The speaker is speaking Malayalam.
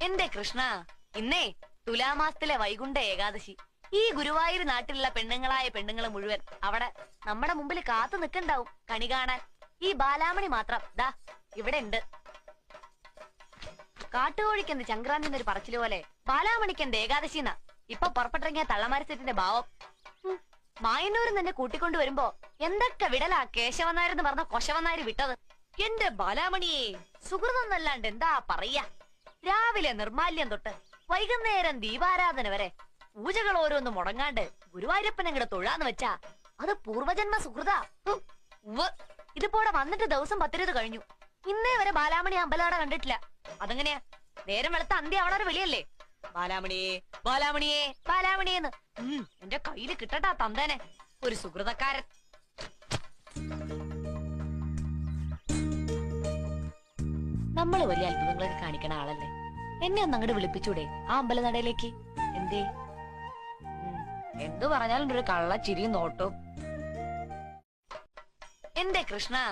എന്റെ കൃഷ്ണ, ഇന്നേ തുലാമാസത്തിലെ വൈകുണ്ഠ ഏകാദശി. ഈ ഗുരുവായൂർ നാട്ടിലുള്ള പെണ്ണുങ്ങളായ പെണ്ണുങ്ങള് മുഴുവൻ അവിടെ നമ്മുടെ മുമ്പിൽ കാത്തു നിൽക്കണ്ടാവും കണി കാണാൻ. ഈ ബാലാമണി മാത്രം ദാ ഇവിടെ ഉണ്ട്. കാട്ടുകോഴിക്കെന്ത് ചങ്ക്രാന്തി ഒരു പറച്ചില് പോലെ ബാലാമണിക്കെന്ത് ഏകാദശിന്നാ ഇപ്പൊ പുറപ്പെട്ടിറങ്ങിയ തള്ളമാരത്തിന്റെ ഭാവം. മായന്നൂരിൽ തന്നെ കൂട്ടിക്കൊണ്ടു വരുമ്പോ എന്തൊക്കെ വിടലാ കേശവനാരെന്ന് പറഞ്ഞ കൊശവനാര് വിട്ടത്. എന്റെ ബാലാമണിയെ സുഹൃതൊന്നല്ലാണ്ട് എന്താ പറയാ. രാവിലെ നിർമാല്യം തൊട്ട് വൈകുന്നേരം ദീപാരാധന വരെ പൂജകൾ ഓരോന്നും മുടങ്ങാണ്ട് ഗുരുവായൂരപ്പനങ്ങടെ തൊഴാന്ന് വെച്ചാ അത് പൂർവജന്മ സുഹൃതാ. ഇതിപ്പോടെ വന്നിട്ട് ദിവസം 10 കഴിഞ്ഞു. ഇന്നേ വരെ ബാലാമണി അമ്പലാട കണ്ടിട്ടില്ല. അതെങ്ങനെയാ? നേരം വെളുത്ത അന്ത്യ അവളൊരു വിളിയല്ലേ, ബാലാമണിയെ ബാലാമണിയെ ബാലാമണിയെന്ന്. എന്റെ കയ്യില് കിട്ടട്ടാ തന്തേനെ, ഒരു സുഹൃതക്കാരൻ. നമ്മള് വലിയ അത്ഭുതങ്ങളൊക്കെ കാണിക്കണ ആളല്ലേ. എന്നെ ഒന്ന് അങ്ങോട്ട് വിളിപ്പിച്ചൂടെ ആ അമ്പലനടയിലേക്ക്? എന്തേ? എന്തു പറഞ്ഞാലും ഒരു കള്ള ചിരിയും നോട്ടും. എന്റെ കൃഷ്ണ,